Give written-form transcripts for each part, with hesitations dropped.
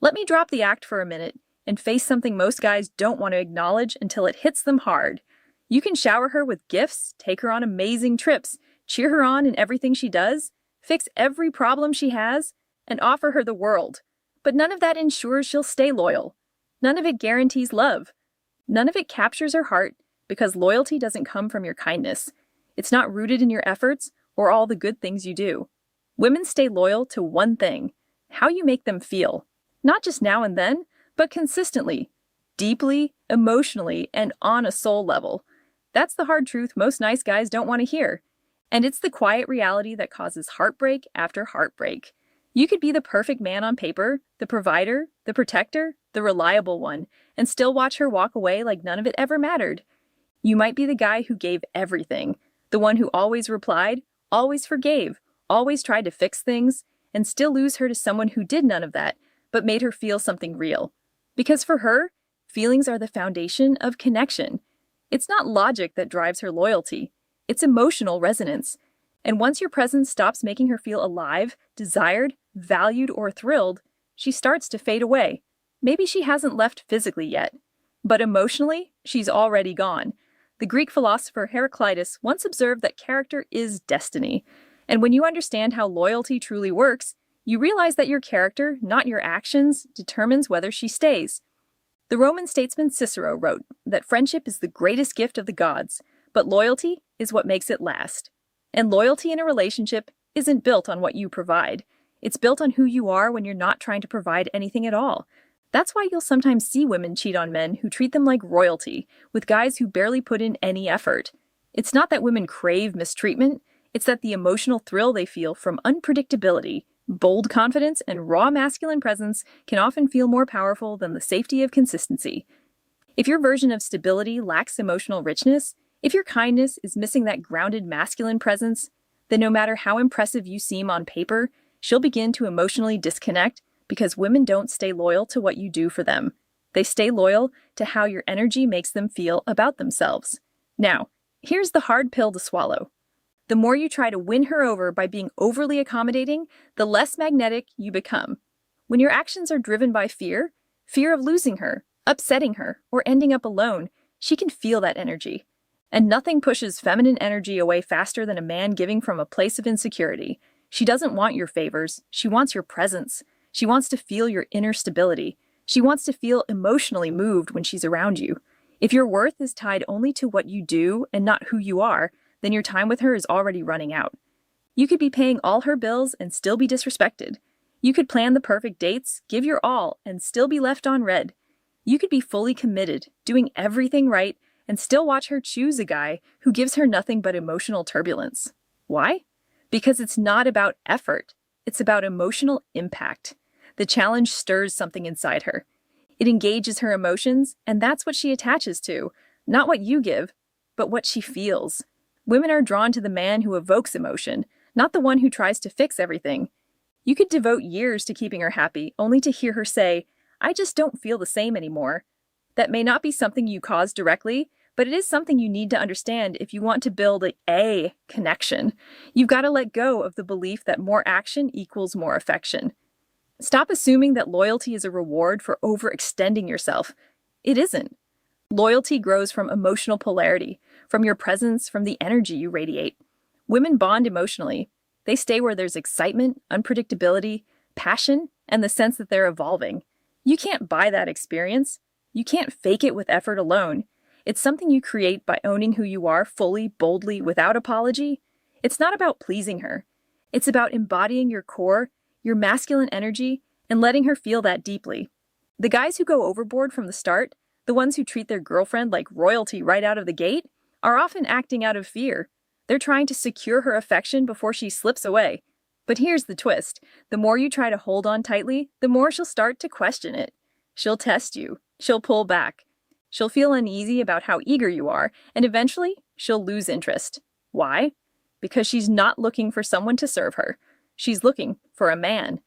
Let me drop the act for a minute and face something most guys don't want to acknowledge until it hits them hard. You can shower her with gifts, take her on amazing trips, cheer her on in everything she does, fix every problem she has, and offer her the world. But none of that ensures she'll stay loyal. None of it guarantees love. None of it captures her heart because loyalty doesn't come from your kindness. It's not rooted in your efforts or all the good things you do. Women stay loyal to one thing: how you make them feel. Not just now and then, but consistently, deeply, emotionally, and on a soul level. That's the hard truth most nice guys don't want to hear. And it's the quiet reality that causes heartbreak after heartbreak. You could be the perfect man on paper, the provider, the protector, the reliable one, and still watch her walk away like none of it ever mattered. You might be the guy who gave everything, the one who always replied, always forgave, always tried to fix things, and still lose her to someone who did none of that, but made her feel something real. Because for her, feelings are the foundation of connection. It's not logic that drives her loyalty. It's emotional resonance. And once your presence stops making her feel alive, desired, valued, or thrilled, she starts to fade away. Maybe she hasn't left physically yet, but emotionally, she's already gone. The Greek philosopher Heraclitus once observed that character is destiny. And when you understand how loyalty truly works, you realize that your character, not your actions, determines whether she stays. The Roman statesman Cicero wrote that friendship is the greatest gift of the gods, but loyalty is what makes it last. And loyalty in a relationship isn't built on what you provide. It's built on who you are when you're not trying to provide anything at all. That's why you'll sometimes see women cheat on men who treat them like royalty, with guys who barely put in any effort. It's not that women crave mistreatment, it's that the emotional thrill they feel from unpredictability, bold confidence, and raw masculine presence can often feel more powerful than the safety of consistency. If your version of stability lacks emotional richness, if your kindness is missing that grounded masculine presence, then no matter how impressive you seem on paper, she'll begin to emotionally disconnect because women don't stay loyal to what you do for them. They stay loyal to how your energy makes them feel about themselves. Now, here's the hard pill to swallow. The more you try to win her over by being overly accommodating, the less magnetic you become. When your actions are driven by fear, fear of losing her, upsetting her, or ending up alone, she can feel that energy. And nothing pushes feminine energy away faster than a man giving from a place of insecurity. She doesn't want your favors. She wants your presence. She wants to feel your inner stability. She wants to feel emotionally moved when she's around you. If your worth is tied only to what you do and not who you are, then your time with her is already running out. You could be paying all her bills and still be disrespected. You could plan the perfect dates, give your all, and still be left on red. You could be fully committed, doing everything right, and still watch her choose a guy who gives her nothing but emotional turbulence. Why? Because it's not about effort. It's about emotional impact. The challenge stirs something inside her. It engages her emotions, and that's what she attaches to. Not what you give, but what she feels. Women are drawn to the man who evokes emotion, not the one who tries to fix everything. You could devote years to keeping her happy, only to hear her say, "I just don't feel the same anymore." That may not be something you caused directly, but it is something you need to understand if you want to build a connection. You've got to let go of the belief that more action equals more affection. Stop assuming that loyalty is a reward for overextending yourself. It isn't. Loyalty grows from emotional polarity, from your presence, from the energy you radiate. Women bond emotionally. They stay where there's excitement, unpredictability, passion, and the sense that they're evolving. You can't buy that experience. You can't fake it with effort alone. It's something you create by owning who you are fully, boldly, without apology. It's not about pleasing her. It's about embodying your core, your masculine energy, and letting her feel that deeply. The guys who go overboard from the start, the ones who treat their girlfriend like royalty right out of the gate, are often acting out of fear. They're trying to secure her affection before she slips away. But here's the twist. The more you try to hold on tightly, the more she'll start to question it. She'll test you. She'll pull back. She'll feel uneasy about how eager you are, and eventually, she'll lose interest. Why? Because she's not looking for someone to serve her. She's looking for a man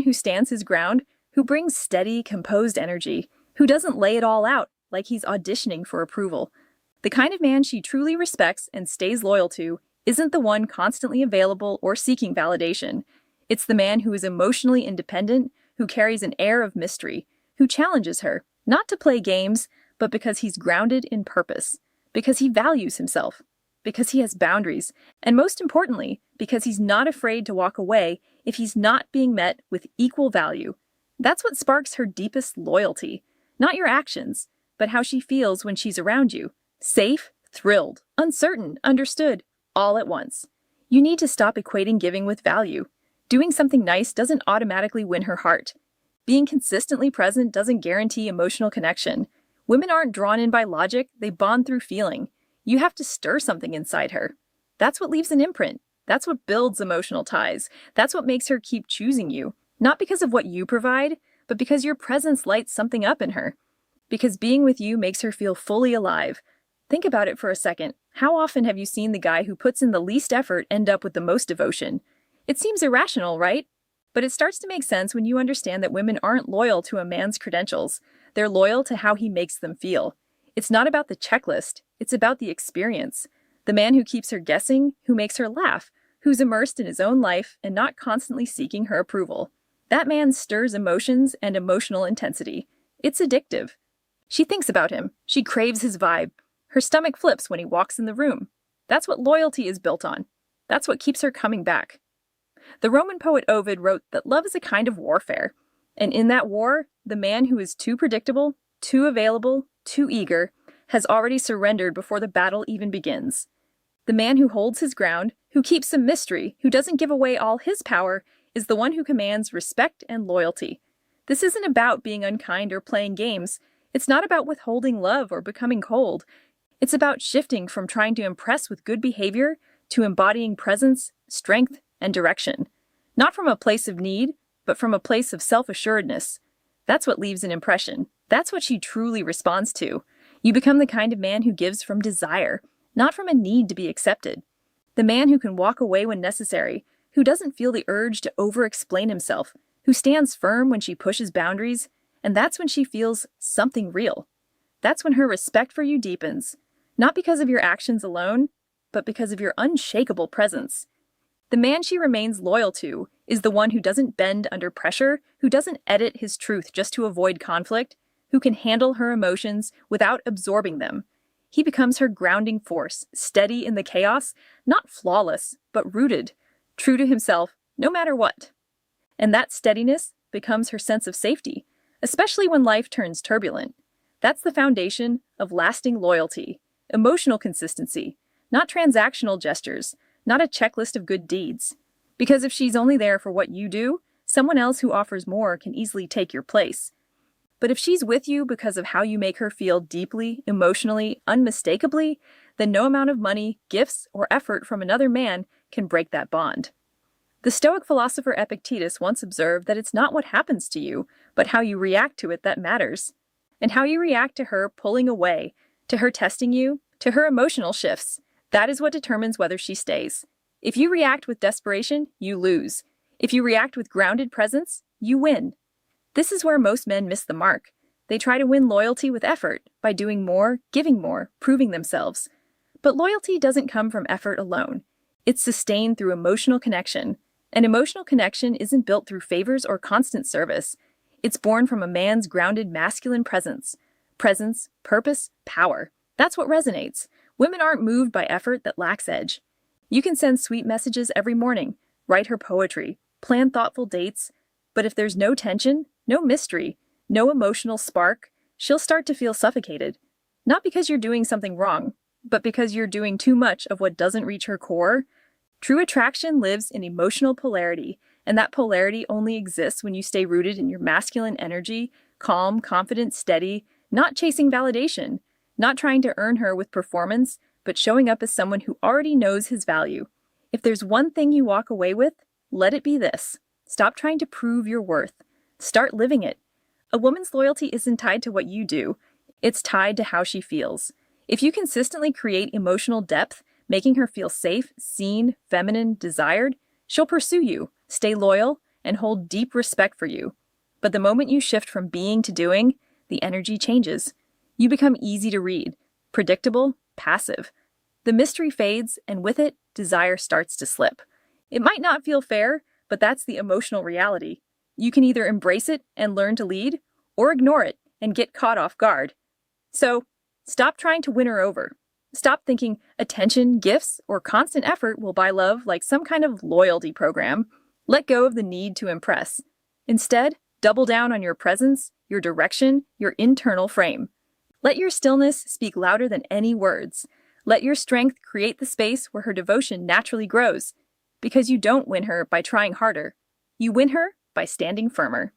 who stands his ground, who brings steady, composed energy, who doesn't lay it all out like he's auditioning for approval. The kind of man she truly respects and stays loyal to isn't the one constantly available or seeking validation. It's the man who is emotionally independent, who carries an air of mystery, who challenges her, not to play games, but because he's grounded in purpose, because he values himself, because he has boundaries, and most importantly, because he's not afraid to walk away if he's not being met with equal value. That's what sparks her deepest loyalty. Not your actions, but how she feels when she's around you. Safe, thrilled, uncertain, understood, all at once. You need to stop equating giving with value. Doing something nice doesn't automatically win her heart. Being consistently present doesn't guarantee emotional connection. Women aren't drawn in by logic, they bond through feeling. You have to stir something inside her. That's what leaves an imprint. That's what builds emotional ties. That's what makes her keep choosing you. Not because of what you provide, but because your presence lights something up in her. Because being with you makes her feel fully alive. Think about it for a second. How often have you seen the guy who puts in the least effort end up with the most devotion? It seems irrational, right? But it starts to make sense when you understand that women aren't loyal to a man's credentials. They're loyal to how he makes them feel. It's not about the checklist, it's about the experience. The man who keeps her guessing, who makes her laugh, who's immersed in his own life and not constantly seeking her approval. That man stirs emotions and emotional intensity. It's addictive. She thinks about him. She craves his vibe. Her stomach flips when he walks in the room. That's what loyalty is built on. That's what keeps her coming back. The Roman poet Ovid wrote that love is a kind of warfare. And in that war, the man who is too predictable, too available, too eager, has already surrendered before the battle even begins. The man who holds his ground, who keeps some mystery, who doesn't give away all his power, is the one who commands respect and loyalty. This isn't about being unkind or playing games. It's not about withholding love or becoming cold. It's about shifting from trying to impress with good behavior to embodying presence, strength, and direction. Not from a place of need, but from a place of self-assuredness. That's what leaves an impression. That's what she truly responds to. You become the kind of man who gives from desire, not from a need to be accepted. The man who can walk away when necessary, who doesn't feel the urge to over-explain himself, who stands firm when she pushes boundaries, and that's when she feels something real. That's when her respect for you deepens, not because of your actions alone, but because of your unshakable presence. The man she remains loyal to is the one who doesn't bend under pressure, who doesn't edit his truth just to avoid conflict, who can handle her emotions without absorbing them. He becomes her grounding force, steady in the chaos, not flawless, but rooted, true to himself, no matter what. And that steadiness becomes her sense of safety, especially when life turns turbulent. That's the foundation of lasting loyalty, emotional consistency, not transactional gestures, not a checklist of good deeds. Because if she's only there for what you do, someone else who offers more can easily take your place. But if she's with you because of how you make her feel deeply, emotionally, unmistakably, then no amount of money, gifts, or effort from another man can break that bond. The Stoic philosopher Epictetus once observed that it's not what happens to you, but how you react to it that matters. And how you react to her pulling away, to her testing you, to her emotional shifts, that is what determines whether she stays. If you react with desperation, you lose. If you react with grounded presence, you win. This is where most men miss the mark. They try to win loyalty with effort, by doing more, giving more, proving themselves. But loyalty doesn't come from effort alone. It's sustained through emotional connection. And emotional connection isn't built through favors or constant service. It's born from a man's grounded masculine presence. Presence, purpose, power. That's what resonates. Women aren't moved by effort that lacks edge. You can send sweet messages every morning, write her poetry, plan thoughtful dates, but if there's no tension, no mystery, no emotional spark, she'll start to feel suffocated. Not because you're doing something wrong, but because you're doing too much of what doesn't reach her core. True attraction lives in emotional polarity, and that polarity only exists when you stay rooted in your masculine energy, calm, confident, steady, not chasing validation, not trying to earn her with performance, but showing up as someone who already knows his value. If there's one thing you walk away with, let it be this. Stop trying to prove your worth. Start living it. A woman's loyalty isn't tied to what you do. It's tied to how she feels. If you consistently create emotional depth, making her feel safe, seen, feminine, desired, she'll pursue you, stay loyal, and hold deep respect for you. But the moment you shift from being to doing, the energy changes. You become easy to read, predictable, passive. The mystery fades, and with it, desire starts to slip. It might not feel fair, but that's the emotional reality. You can either embrace it and learn to lead, or ignore it and get caught off guard. So, stop trying to win her over. Stop thinking attention, gifts, or constant effort will buy love like some kind of loyalty program. Let go of the need to impress. Instead, double down on your presence, your direction, your internal frame. Let your stillness speak louder than any words. Let your strength create the space where her devotion naturally grows. Because you don't win her by trying harder. You win her by standing firmer.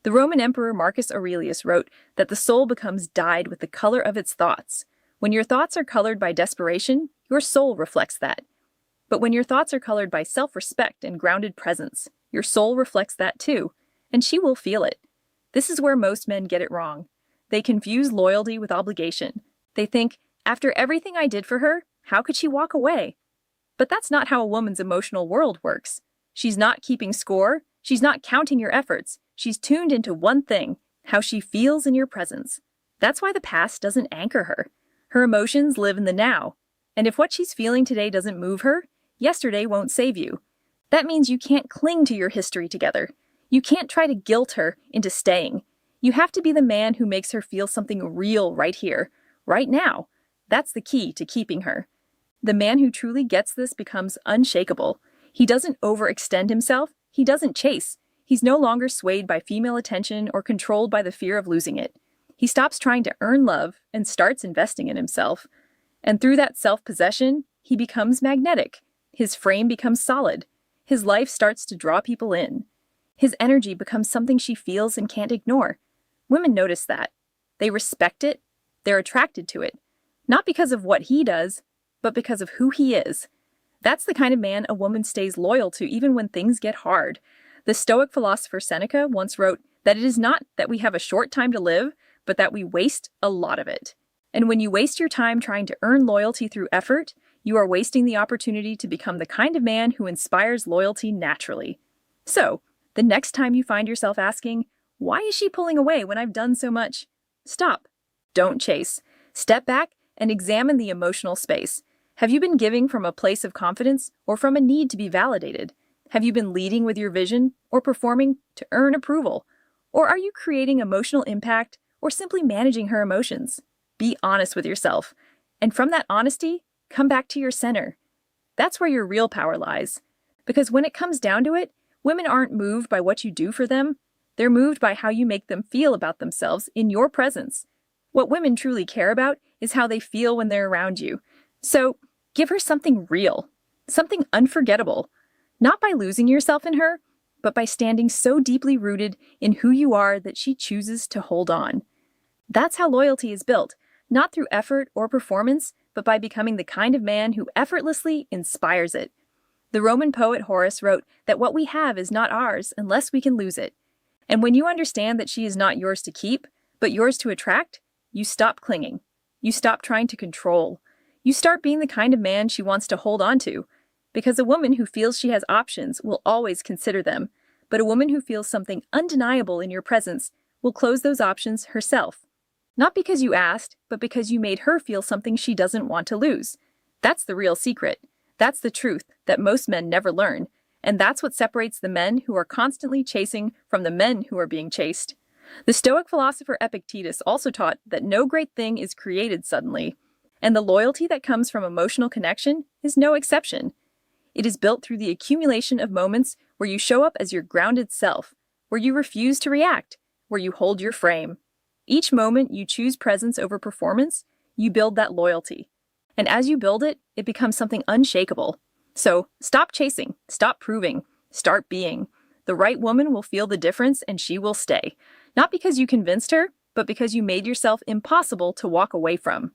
The Roman Emperor Marcus Aurelius wrote that the soul becomes dyed with the color of its thoughts. When your thoughts are colored by desperation, your soul reflects that. But when your thoughts are colored by self-respect and grounded presence, your soul reflects that too, and she will feel it. This is where most men get it wrong. They confuse loyalty with obligation. They think, after everything I did for her, how could she walk away? But that's not how a woman's emotional world works. She's not keeping score. She's not counting your efforts. She's tuned into one thing, how she feels in your presence. That's why the past doesn't anchor her. Her emotions live in the now. And if what she's feeling today doesn't move her, yesterday won't save you. That means you can't cling to your history together. You can't try to guilt her into staying. You have to be the man who makes her feel something real right here, right now. That's the key to keeping her. The man who truly gets this becomes unshakable. He doesn't overextend himself. He doesn't chase. He's no longer swayed by female attention or controlled by the fear of losing it. He stops trying to earn love and starts investing in himself. And through that self-possession, he becomes magnetic. His frame becomes solid. His life starts to draw people in. His energy becomes something she feels and can't ignore. Women notice that. They respect it. They're attracted to it. Not because of what he does, but because of who he is. That's the kind of man a woman stays loyal to even when things get hard. The Stoic philosopher Seneca once wrote that it is not that we have a short time to live, but that we waste a lot of it. And when you waste your time trying to earn loyalty through effort, you are wasting the opportunity to become the kind of man who inspires loyalty naturally. So, the next time you find yourself asking, why is she pulling away when I've done so much? Stop. Don't chase. Step back and examine the emotional space. Have you been giving from a place of confidence or from a need to be validated? Have you been leading with your vision or performing to earn approval? Or are you creating emotional impact or simply managing her emotions? Be honest with yourself. And from that honesty, come back to your center. That's where your real power lies. Because when it comes down to it, women aren't moved by what you do for them. They're moved by how you make them feel about themselves in your presence. What women truly care about is how they feel when they're around you. So, give her something real, something unforgettable. Not by losing yourself in her, but by standing so deeply rooted in who you are that she chooses to hold on. That's how loyalty is built, not through effort or performance, but by becoming the kind of man who effortlessly inspires it. The Roman poet Horace wrote that what we have is not ours unless we can lose it. And when you understand that she is not yours to keep, but yours to attract, you stop clinging. You stop trying to control. You start being the kind of man she wants to hold on to. Because a woman who feels she has options will always consider them, but a woman who feels something undeniable in your presence will close those options herself. Not because you asked, but because you made her feel something she doesn't want to lose. That's the real secret. That's the truth that most men never learn. And that's what separates the men who are constantly chasing from the men who are being chased. The Stoic philosopher Epictetus also taught that no great thing is created suddenly. And the loyalty that comes from emotional connection is no exception. It is built through the accumulation of moments where you show up as your grounded self, where you refuse to react, where you hold your frame. Each moment you choose presence over performance, you build that loyalty. And as you build it, it becomes something unshakable. So stop chasing, stop proving, start being. The right woman will feel the difference and she will stay. Not because you convinced her, but because you made yourself impossible to walk away from.